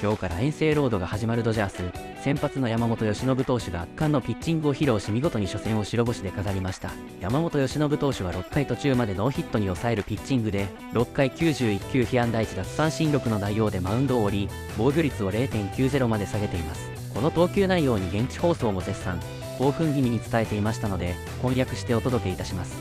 今日から遠征ロードが始まるドジャース、先発の山本由伸投手が圧巻のピッチングを披露し見事に初戦を白星で飾りました。山本由伸投手は6回途中までノーヒットに抑えるピッチングで、6回91球被安打1奪三振6の内容でマウンドを降り、防御率を 0.90 まで下げています。この投球内容に現地放送も絶賛、興奮気味に伝えていましたので、翻訳してお届けいたします。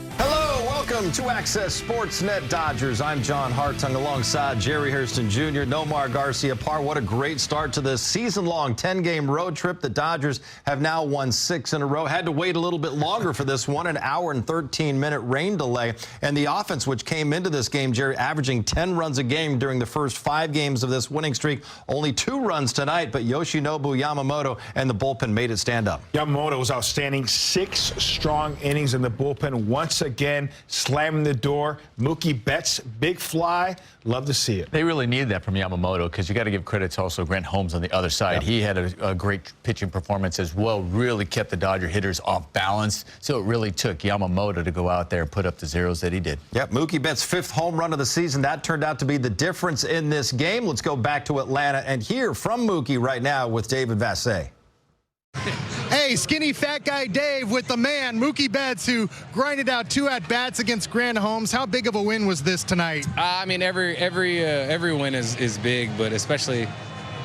Welcome to Access Sportsnet Dodgers. I'm John Hartung alongside Jerry Hairston Jr., Nomar Garcia-Parr. What a great start to this season-long 10-game road trip. The Dodgers have now won 6 in a row. Had to wait a little bit longer for this one, an hour and 13-minute rain delay. And the offense, which came into this game, Jerry, averaging 10 runs a game during the first 5 games of this winning streak. Only 2 runs tonight, but Yoshinobu Yamamoto and the bullpen made it stand up. Yamamoto was outstanding. 6 strong innings in the bullpen. Once again, slamming the door. Mookie Betts, big fly. Love to see it. They really needed that from Yamamoto because you got to give credit to also Grant Holmes on the other side. Yep. He had a great pitching performance as well. Really kept the Dodger hitters off balance. So it really took Yamamoto to go out there and put up the zeros that he did. Yep, Mookie Betts' 5th home run of the season. That turned out to be the difference in this game. Let's go back to Atlanta and hear from Mookie right now with David Vassay. Hey, skinny fat guy Dave with the man, Mookie Betts, who grinded out 2 at-bats against Grant Holmes. How big of a win was this tonight? I mean, every win is big, but especially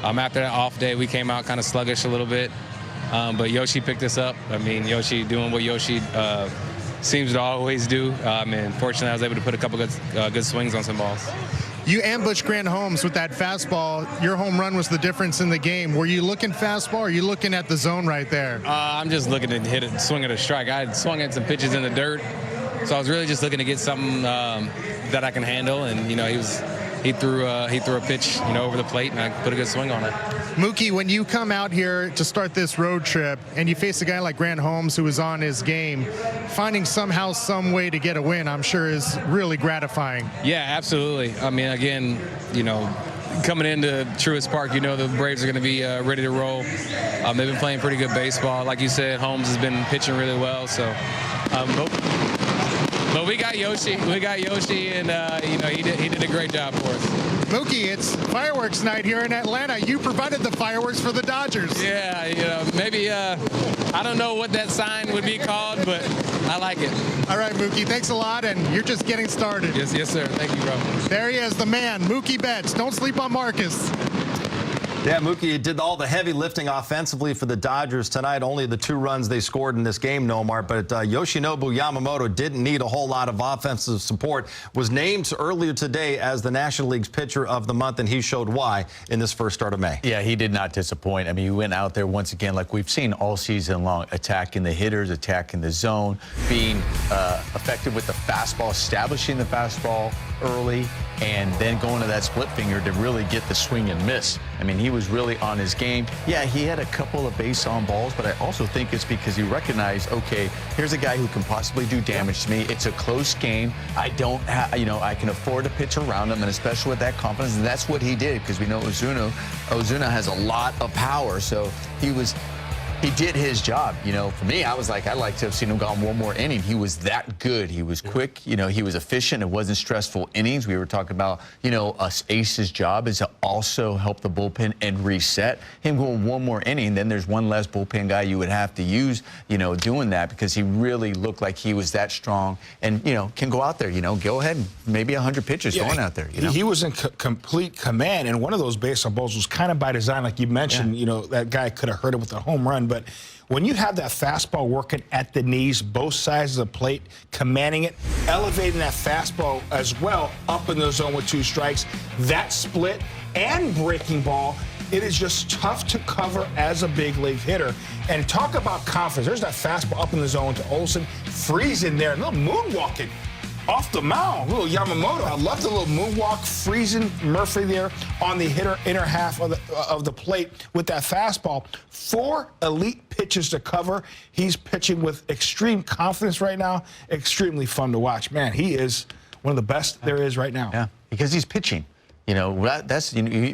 after that off day, we came out kind of sluggish a little bit. But Yoshi picked us up. I mean, Yoshi doing what Yoshi seems to always do. And fortunately, I was able to put a couple good swings on some balls. You ambushed Grant Holmes with that fastball. Your home run was the difference in the game. Were you looking fastball, or are you looking at the zone right there? I'm just looking to hit it, swing at a strike. I had swung at some pitches in the dirt, so I was really just looking to get something that I can handle. And you know, he threw a pitch, you know, over the plate, and I put a good swing on it. Mookie, when you come out here to start this road trip and you face a guy like Grant Holmes who was on his game, finding somehow some way to get a win, I'm sure is really gratifying. Yeah, absolutely. I mean, again, you know, coming into Truist Park, you know the Braves are going to be ready to roll. They've been playing pretty good baseball. Like you said, Holmes has been pitching really well. So, but we got Yoshi. We got Yoshi, and you know, he did a great job for us. Mookie, it's fireworks night here in Atlanta. You provided the fireworks for the Dodgers. Yeah, you know, maybe I don't know what that sign would be called, but I like it. All right, Mookie, thanks a lot, and you're just getting started. Yes, sir. Thank you, bro. There he is, the man, Mookie Betts. Don't sleep on Marcus. Yeah, Mookie did all the heavy lifting offensively for the Dodgers tonight. Only the 2 runs they scored in this game, Nomar. But Yoshinobu Yamamoto didn't need a whole lot of offensive support. Was named earlier today as the National League's Pitcher of the Month, and he showed why in this first start of May. Yeah, he did not disappoint. I mean, he went out there once again, like we've seen all season long, attacking the hitters, attacking the zone, being effective with the fastball, establishing the fastball early, and then going to that split finger to really get the swing and miss. I mean, he was really on his game. Yeah, he had a couple of base on balls, but I also think it's because he recognized, okay, here's a guy who can possibly do damage to me. It's a close game. I don't have, you know, I can afford to pitch around him, and especially with that confidence, and that's what he did, because we know Ozuna has a lot of power, so he did his job. You know, for me, I was like, I'd like to have seen him go on one more inning. He was that good. He was quick. You know, he was efficient. It wasn't stressful innings. We were talking about, you know, us Ace's job is to also help the bullpen and reset. Him going one more inning, then there's one less bullpen guy you would have to use, you know, doing that, because he really looked like he was that strong and, you know, can go out there, you know, go ahead and maybe 100 pitches going out there, you know. He was in complete command, and one of those base on balls was kind of by design, like you mentioned. You know, that guy could have hurt it with a home run. But when you have that fastball working at the knees, both sides of the plate, commanding it, elevating that fastball as well up in the zone with 2 strikes, that split and breaking ball, it is just tough to cover as a big league hitter. And talk about confidence. There's that fastball up in the zone to Olsen, freezing there, a little moonwalking off the mound. Little Yamamoto. I love the little moonwalk, freezing Murphy there on the inner half of the plate with that fastball. 4 elite pitches to cover. He's pitching with extreme confidence right now. Extremely fun to watch. Man, he is one of the best there is right now. Yeah, because he's pitching. You know,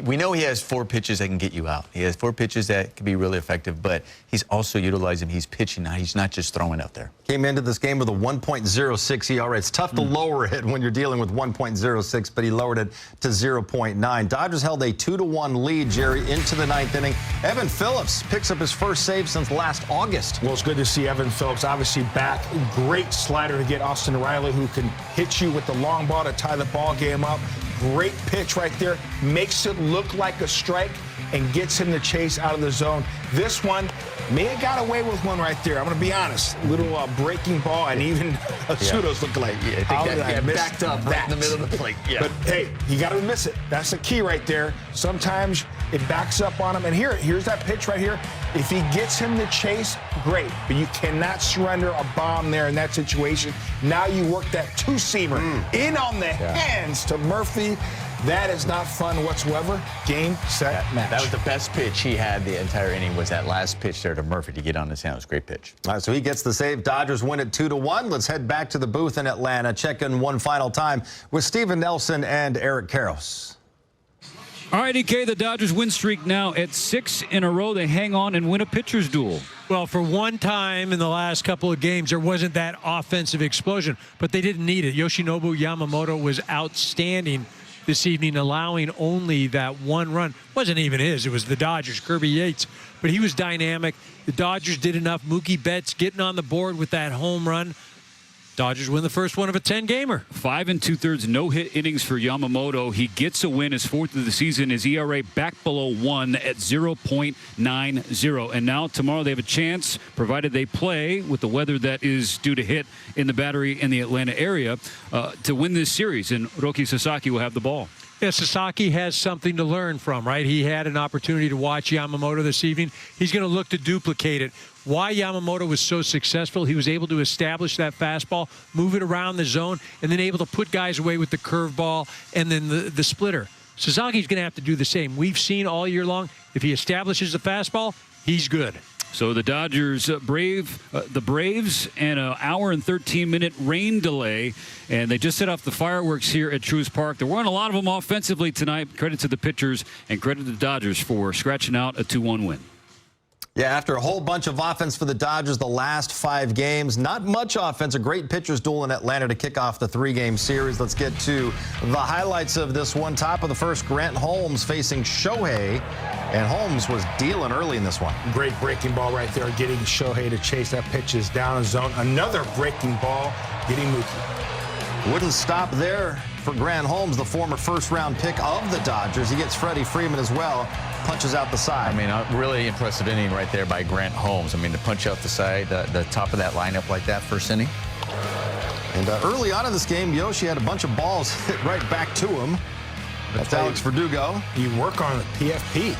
we know he has 4 pitches that can get you out. He has 4 pitches that can be really effective, but he's also utilizing, he's pitching now. He's not just throwing out there. Came into this game with a 1.06 ERA. It's tough to lower it when you're dealing with 1.06, but he lowered it to 0.9. Dodgers held a 2-1 lead, Jerry, into the 9th inning. Evan Phillips picks up his first save since last August. Well, it's good to see Evan Phillips obviously back. Great slider to get Austin Riley, who can hit you with the long ball to tie the ball game up. Great pitch right there. Makes it look like a strike and gets him to chase out of the zone. This one may have got away with one right there. I'm going to be honest. Little breaking ball, and even Sudo's looking like, I think that backed up right in the middle of the plate. Yeah. But, hey, you got to miss it. That's the key right there. Sometimes it backs up on him. And here's that pitch right here. If he gets him to chase, great. But you cannot surrender a bomb there in that situation. Now you work that 2-seamer in on the hands to Murphy. That is not fun whatsoever. Game, set, match. That was the best pitch he had the entire inning, was that last pitch there to Murphy to get on his hand. It was a great pitch. All right, so he gets the save. Dodgers win it 2-1. Let's head back to the booth in Atlanta. Check in one final time with Steven Nelson and Eric Karros. All right, EK, the Dodgers win streak now at 6 in a row. They hang on and win a pitcher's duel. Well, for one time in the last couple of games, there wasn't that offensive explosion, but they didn't need it. Yoshinobu Yamamoto was outstanding this evening, allowing only that 1 run. It wasn't even his. It was the Dodgers, Kirby Yates. But he was dynamic. The Dodgers did enough. Mookie Betts getting on the board with that home run. Dodgers win the first one of a 10-gamer. 5 2/3 no-hit innings for Yamamoto. He gets a win, his 4th of the season. His ERA back below 1 at 0.90. And now tomorrow they have a chance, provided they play with the weather that is due to hit in the Battery in the Atlanta area, to win this series. And Roki Sasaki will have the ball. Yeah, Sasaki has something to learn from, right? He had an opportunity to watch Yamamoto this evening. He's going to look to duplicate it. Why Yamamoto was so successful, he was able to establish that fastball, move it around the zone, and then able to put guys away with the curveball and then the splitter. Sasaki's going to have to do the same. We've seen all year long, if he establishes the fastball, he's good. So the Dodgers brave the Braves and an hour and 13-minute rain delay, and they just set off the fireworks here at Truist Park. There weren't a lot of them offensively tonight. Credit to the pitchers and credit to the Dodgers for scratching out a 2-1 win. Yeah, after a whole bunch of offense for the Dodgers the last 5 games, not much offense. A great pitcher's duel in Atlanta to kick off the 3-game series. Let's get to the highlights of this one. Top of the first, Grant Holmes facing Shohei, and Holmes was dealing early in this one. Great breaking ball right there, getting Shohei to chase that pitch is down in zone. Another breaking ball, getting Mookie. Wouldn't stop there for Grant Holmes, the former first-round pick of the Dodgers. He gets Freddie Freeman as well. Punches out the side. I mean, a really impressive inning right there by Grant Holmes. I mean, to punch out the side, the top of that lineup like that first inning. And early on in this game, Yoshi had a bunch of balls hit right back to him. That's Alex Verdugo. You work on the PFP.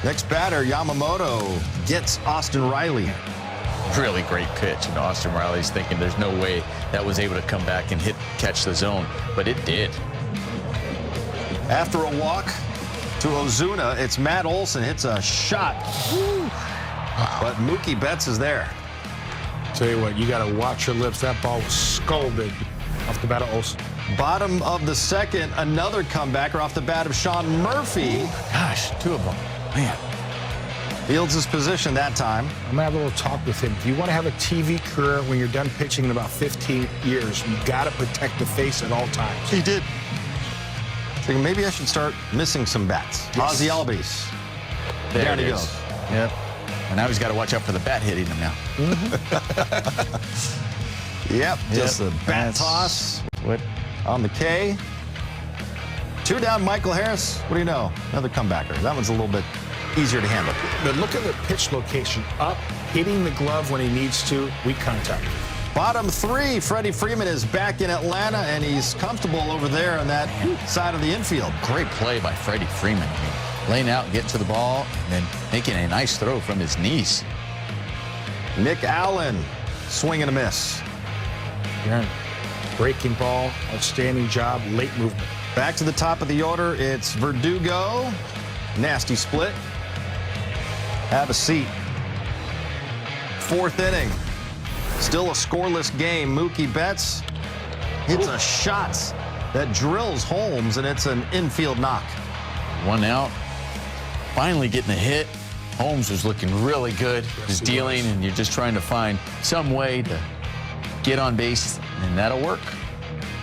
Next batter, Yamamoto gets Austin Riley. Really great pitch. And Austin Riley's thinking there's no way that was able to come back and catch the zone, but it did. After a walk to Ozuna, it's Matt Olson hits a shot. But Mookie Betts is there. Tell you what, you got to watch your lips. That ball was scolded off the bat of Olson. Bottom of the second, another comebacker off the bat of Sean Murphy. Gosh, 2 of them. Man. Fields his position that time. I'm going to have a little talk with him. If you want to have a TV career when you're done pitching in about 15 years, you got to protect the face at all times. He did. Thinking maybe I should start missing some bats. Yes. Ozzy Albies. There Down it he is. goes. Yep. And now he's got to watch out for the bat hitting him now. Yep, just the bat toss. What? On the K. 2 down, Michael Harris. What do you know? Another comebacker. That one's a little bit easier to handle. But look at the pitch location. Up, hitting the glove when he needs to. Weak contact. Bottom 3, Freddie Freeman is back in Atlanta, and he's comfortable over there on that side of the infield. Great play by Freddie Freeman. I mean, laying out, getting to the ball, and then making a nice throw from his knees. Nick Allen, swing and a miss. Yeah. Breaking ball, outstanding job, late movement. Back to the top of the order, it's Verdugo. Nasty split. Have a seat. 4th inning. Still a scoreless game. Mookie Betts hits a shot that drills Holmes, and it's an infield knock. 1 out. Finally getting a hit. Holmes was looking really good. Just dealing, and you're just trying to find some way to get on base, and that'll work.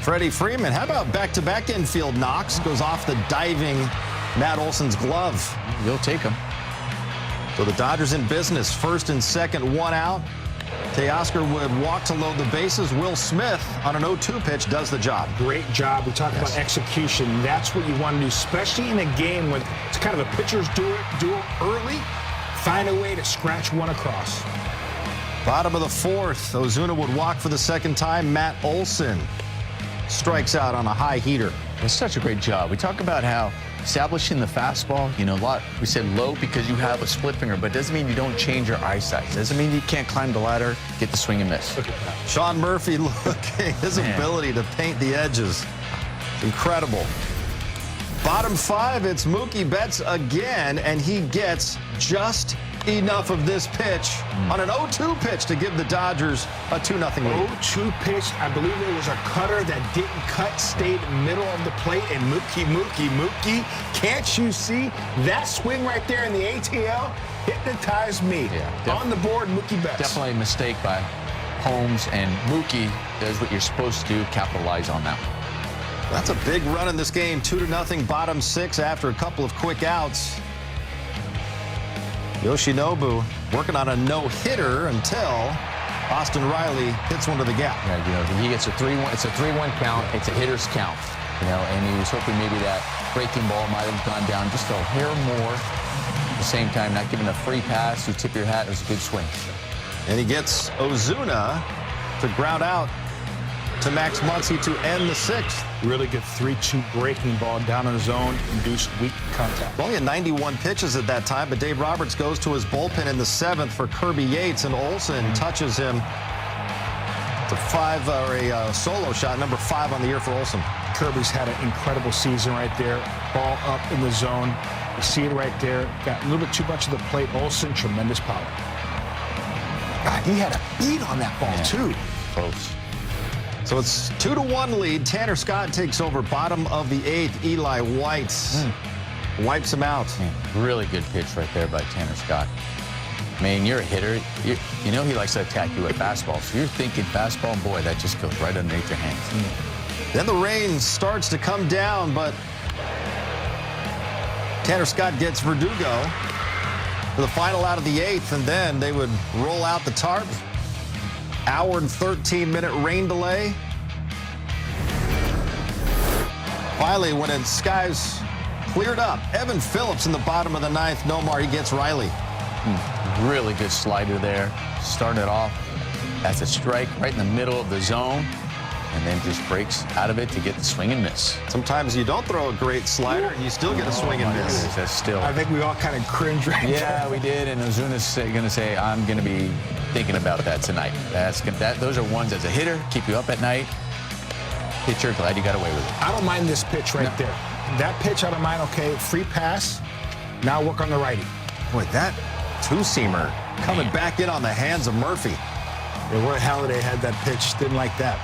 Freddie Freeman, how about back-to-back infield knocks? Goes off the diving Matt Olson's glove. You'll take him. So the Dodgers in business. First and second, 1 out. Teoscar would walk to load the bases. Will Smith on an 0-2 pitch does the job. Great job. We talked about execution. That's what you want to do, especially in a game when it's kind of a pitcher's duel early. Find a way to scratch one across. Bottom of the fourth, Ozuna would walk for the second time. Matt Olson strikes out on a high heater. It's such a great job. We talk about how establishing the fastball, you know, a lot, we said low because you have a split finger, but it doesn't mean you don't change your eyesight. It doesn't mean you can't climb the ladder, get the swing and miss. Look at that. Sean Murphy looking, his ability to paint the edges. Incredible. Bottom five, it's Mookie Betts again, and he gets just enough of this pitch on an 0-2 pitch to give the Dodgers a 2-0 lead. 0-2 pitch. I believe it was a cutter that didn't cut, stayed middle of the plate, and Mookie, can't you see that swing right there in the ATL? Hypnotized me. Yeah, on the board, Mookie Betts. Definitely a mistake by Holmes, and Mookie does what you're supposed to do, capitalize on that. That's a big run in this game, 2-0, bottom six after a couple of quick outs. Yoshinobu working on a no-hitter until Austin Riley hits one to the gap. Yeah, you know, he gets a 3-1. It's a 3-1 count. It's a hitter's count. You know, and he was hoping maybe that breaking ball might have gone down just a hair more. At the same time, not giving a free pass. You tip your hat. It was a good swing. And he gets Ozuna to ground out to Max Muncy to end the sixth. Really good 3-2 breaking ball down in the zone, induced weak contact. Only 91 pitches at that time, but Dave Roberts goes to his bullpen in the seventh for Kirby Yates, and Olson touches him. It's a solo shot, number 5 on the year for Olson. Kirby's had an incredible season right there. Ball up in the zone. You see it right there. Got a little bit too much of the plate. Olson, tremendous power. God, he had a beat on that ball, too. Close. So it's 2-1 lead. Tanner Scott takes over bottom of the eighth. Eli White wipes him out. Really good pitch right there by Tanner Scott. I mean, you're a hitter. You know he likes to attack you at fastball. So you're thinking fastball, boy, that just goes right underneath your hands. Then the rain starts to come down, but Tanner Scott gets Verdugo for the final out of the eighth, and then they would roll out the tarp. Hour and 13-minute rain delay. Finally, when the skies cleared up, Evan Phillips in the bottom of the ninth. Nomar, he gets Riley. Really good slider there. Started off as a strike right in the middle of the zone, and then just breaks out of it to get the swing and miss. Sometimes you don't throw a great slider, and you still get a swing and miss. That's still. I think we all kind of cringe right there. Yeah, we did, and Ozuna's going to say, I'm going to be thinking about that tonight. Those are ones as a hitter, keep you up at night. Pitcher, glad you got away with it. I don't mind this pitch right there. That pitch I don't mind, okay, free pass. Now work on the righty. Boy, that two-seamer coming back in on the hands of Murphy. Yeah, Roy Halladay had that pitch, didn't like that.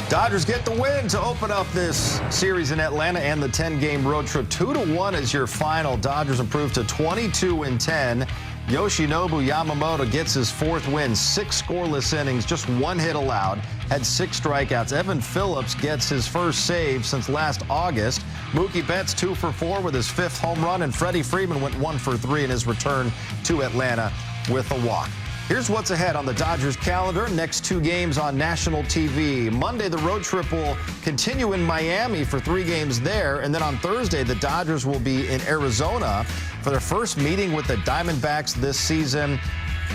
Dodgers get the win to open up this series in Atlanta and the 10-game road trip. 2-1 is your final. Dodgers improve to 22-10. Yoshinobu Yamamoto gets his 4th win, 6 scoreless innings, just 1 hit allowed, had 6 strikeouts. Evan Phillips gets his first save since last August. Mookie Betts 2 for 4 with his 5th home run, and Freddie Freeman went 1 for 3 in his return to Atlanta with a walk. Here's what's ahead on the Dodgers calendar. Next 2 games on national TV. Monday, the road trip will continue in Miami for 3 games there. And then on Thursday, the Dodgers will be in Arizona for their first meeting with the Diamondbacks this season.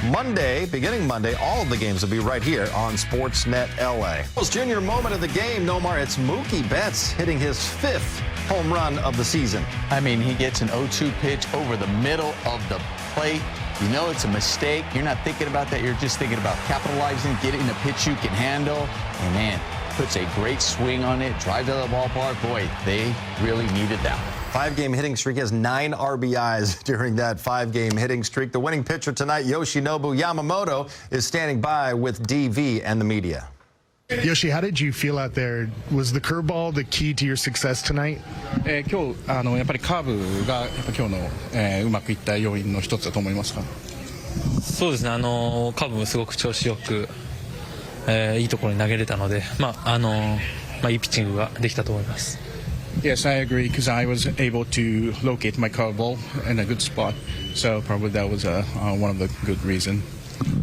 Monday, beginning Monday, all of the games will be right here on Sportsnet LA. Most junior moment of the game, Nomar, it's Mookie Betts hitting his 5th home run of the season. I mean, he gets an 0-2 pitch over the middle of the plate. You know it's a mistake. You're not thinking about that. You're just thinking about capitalizing, getting a pitch you can handle. And, man, puts a great swing on it, drives out of the ballpark. Boy, they really needed that. 5-game hitting streak. He has 9 RBIs during that 5-game hitting streak. The winning pitcher tonight, Yoshinobu Yamamoto, is standing by with DV and the media. Yoshi, how did you feel out there? Was the curveball the key to your success tonight? 今日やっぱりカーブがやっぱ今日の、うまくいった要因の一つだと思いますか？そうですね、カーブもすごく調子よく、いいところに投げれたので、いいピッチングができたと思います。Yes, I agree because I was able to locate my curveball in a good spot, so probably that was one of the good reasons.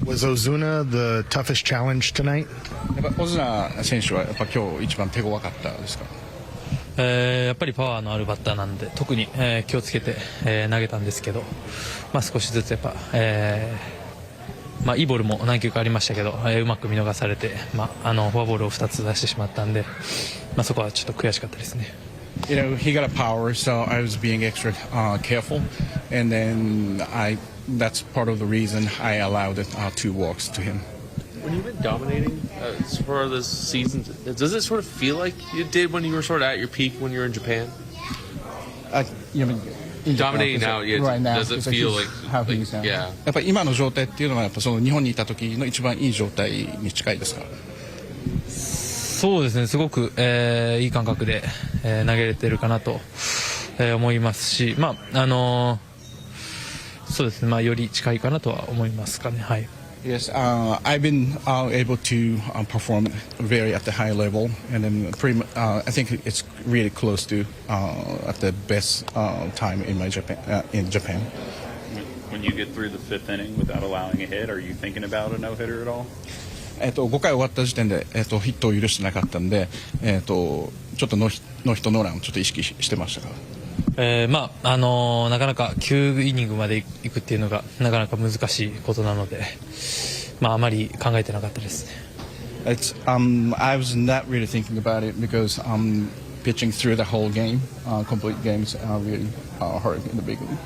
Was Ozuna the toughest challenge tonight? やっぱオズナ選手はやっぱ今日一番手強かったですか？やっぱりパワーのあるバッターなんで特に、気をつけて、投げたんですけど、少しずつやっぱ、いいボールも何球かありましたけど、うまく見逃されて、フォアボールを2つ出してしまったんで、そこはちょっと悔しかったですね。You know, he got a power, so I was being extra careful, and then that's part of the reason I allowed 2 walks to him. When you've been dominating so far this season, does it sort of feel like you did when you were sort of at your peak when you were in Japan? You mean Dominating now, yeah, right now, does it feel like how he's now? Yeah. やっぱり今の状態っていうのはやっぱその日本にいた時の一番いい状態に近いですか？そうですね、すごく、いい感覚で、投げれてるかなと、思いますし、そうですね、より近いかなとは思いますかね。はい。Yes, I've been able to perform very at the high level, and then I think it's really close to at the best time in Japan. When you get through the 5th inning without allowing a hit, are you thinking about a no-hitter at all? 5回終わった時点で、ヒットを許してなかったんで、ちょっとノーヒットノーランをちょっと意識してましたか？なかなか9イニングまでいくっていうのがなかなか難しいことなので、あまり考えてなかったですね。I was not really thinking about it because pitching through the whole game, complete games, really hard in the big league.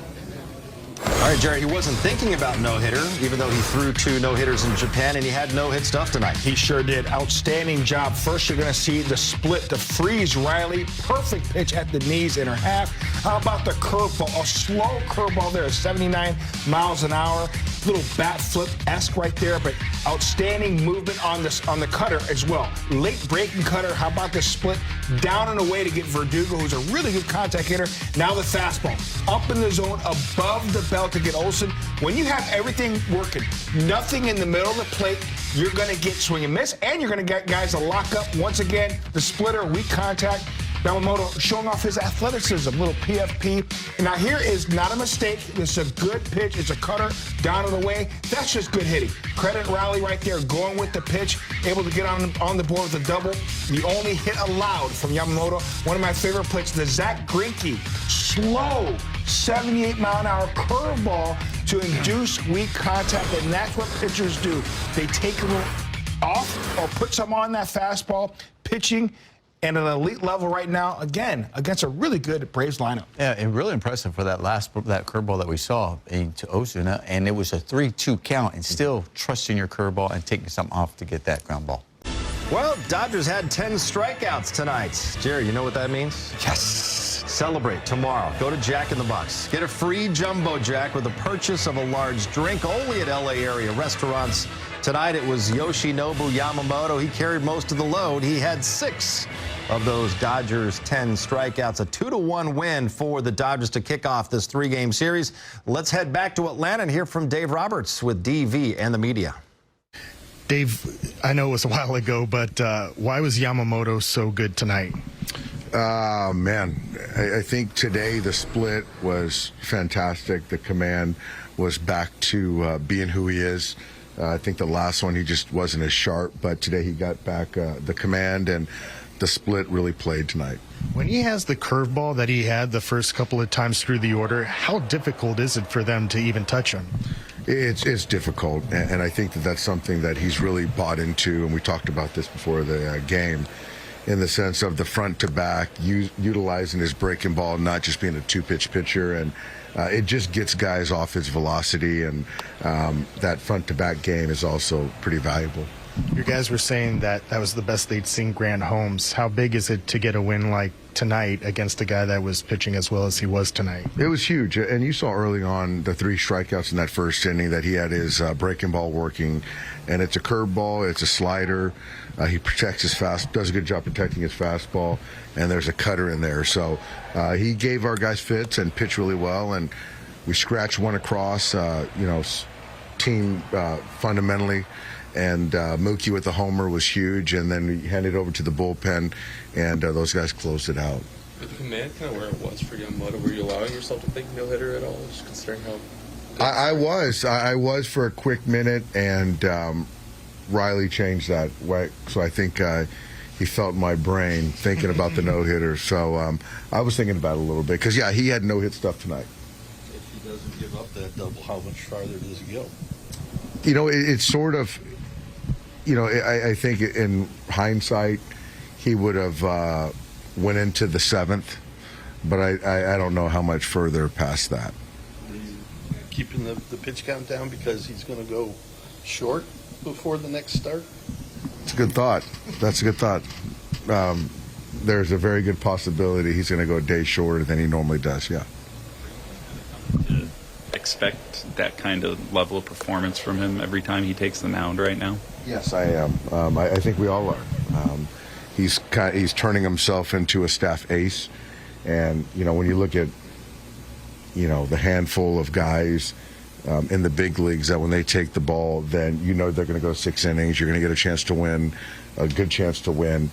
All right, Jerry, he wasn't thinking about no-hitter, even though he threw 2 no-hitters in Japan, and he had no-hit stuff tonight. He sure did. Outstanding job. First, you're going to see the split to freeze Riley. Perfect pitch at the knees in her half. How about the curveball? A slow curveball there at 79 miles an hour. Little bat flip-esque right there, but outstanding movement on the cutter as well. Late breaking cutter. How about the split down and away to get Verdugo, who's a really good contact hitter. Now the fastball. Up in the zone, above the belt to get Olsen. When you have everything working, nothing in the middle of the plate, you're going to get swing and miss, and you're going to get guys to lock up. Once again, the splitter, weak contact. Yamamoto showing off his athleticism, little PFP. And now here is not a mistake. It's a good pitch. It's a cutter down and away. That's just good hitting. Credit Riley right there, going with the pitch, able to get on the board with a double. The only hit allowed from Yamamoto. One of my favorite plays, the Zach Greinke slow 78-mile-an-hour curveball to induce weak contact, and that's what pitchers do. They take a little off or put some on that fastball, pitching. And at an elite level right now, again, against a really good Braves lineup. Yeah, and really impressive for that curveball that we saw to Ozuna, and it was a 3-2 count, and still trusting your curveball and taking something off to get that ground ball. Well, Dodgers had 10 strikeouts tonight. Jerry, you know what that means? Yes. Celebrate tomorrow. Go to Jack in the Box. Get a free Jumbo Jack with the purchase of a large drink only at LA area restaurants. Tonight it was Yoshinobu Yamamoto. He carried most of the load. He had 6 of those Dodgers' 10 strikeouts. A 2-1 win for the Dodgers to kick off this 3-game series. Let's head back to Atlanta and hear from Dave Roberts with DV and the media. Dave, I know it was a while ago, but why was Yamamoto so good tonight? Man, I think today the split was fantastic. The command was back to being who he is. I think the last one he just wasn't as sharp, but today he got back the command, and the split really played tonight. When he has the curveball that he had the first couple of times through the order, how difficult is it for them to even touch him? It's difficult, and I think that's something that he's really bought into, and we talked about this before the game, in the sense of the front to back, utilizing his breaking ball, not just being a 2-pitch pitcher, and it just gets guys off his velocity, and that front to back game is also pretty valuable. You guys were saying that was the best they'd seen Grant Holmes. How big is it to get a win like tonight against a guy that was pitching as well as he was tonight? It was huge, and you saw early on the 3 strikeouts in that first inning that he had his breaking ball working, and it's a curveball, it's a slider. He protects his does a good job protecting his fastball, and there's a cutter in there. So he gave our guys fits and pitched really well, and we scratched one across. Team fundamentally. And Mookie with the homer was huge, and then we handed it over to the bullpen, and those guys closed it out. With the command kind of where it was for Yamamoto, were you allowing yourself to think no-hitter at all, just considering how... I was for a quick minute, and Riley changed that. So I think he felt my brain thinking about the no-hitter. So I was thinking about it a little bit, because, yeah, he had no-hit stuff tonight. If he doesn't give up that double, how much farther does he go? It's sort of... I think in hindsight, he would have went into the 7th, but I don't know how much further past that. Are you keeping the pitch count down because he's going to go short before the next start? It's a good thought. That's a good thought. There's a very good possibility he's going to go a day shorter than he normally does, yeah. Expect that kind of level of performance from him every time he takes the mound right now? Yes, I am. I think we all are. He's turning himself into a staff ace, and when you look at the handful of guys in the big leagues that when they take the ball, then they're going to go 6 innings. You're going to get a chance to win, a good chance to win.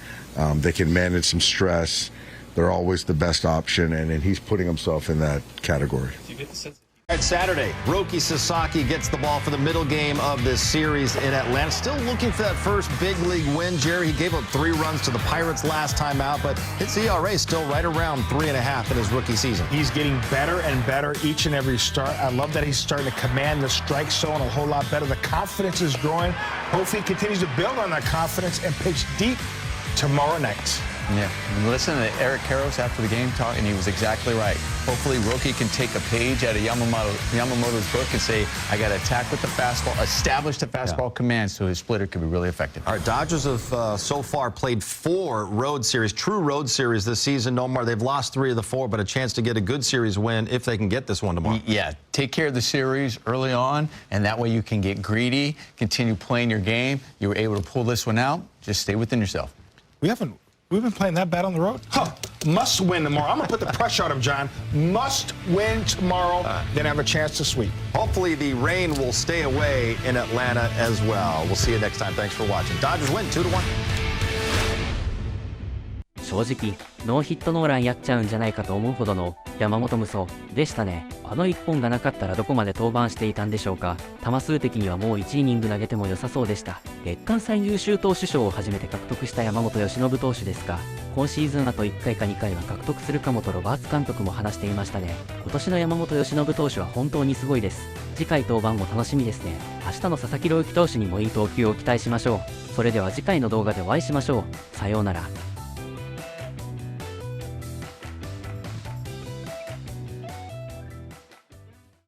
They can manage some stress. They're always the best option, and he's putting himself in that category. Do you get the sense? All right, Saturday, Roki Sasaki gets the ball for the middle game of this series in Atlanta. Still looking for that first big league win, Jerry. He gave up 3 runs to the Pirates last time out, but his ERA still right around 3.5 in his rookie season. He's getting better and better each and every start. I love that he's starting to command the strike zone a whole lot better. The confidence is growing. Hopefully he continues to build on that confidence and pitch deep tomorrow night. Yeah, listen to Eric Karros after the game talk, and he was exactly right. Hopefully, Roki can take a page out of Yamamoto's book and say, I got to attack with the fastball, establish the fastball command so his splitter could be really effective. All right, Dodgers have so far played 4 road series, true road series this season. Nomar, they've lost 3 of the 4, but a chance to get a good series win if they can get this one tomorrow. Yeah, take care of the series early on, and that way you can get greedy, continue playing your game. You were able to pull this one out. Just stay within yourself. We've been playing that bad on the road? Must win tomorrow. I'm going to put the pressure on him, John. Must win tomorrow, then have a chance to sweep. Hopefully the rain will stay away in Atlanta as well. We'll see you next time. Thanks for watching. Dodgers win 2-1. 正直、ノーヒットノーランやっちゃうんじゃないかと思うほどの山本無双でしたね。あの1本がなかったらどこまで登板していたんでしょうか。球数的にはもう1イニング投げても良さそうでした。月間最優秀投手賞を初めて獲得した山本由伸投手ですが、今シーズンあと1回か2回は獲得するかもとロバーツ監督も話していましたね。今年の山本由伸投手は本当にすごいです。次回登板も楽しみですね。明日の佐々木朗希投手にもいい投球を期待しましょう。それでは次回の動画でお会いしましょう。さようなら。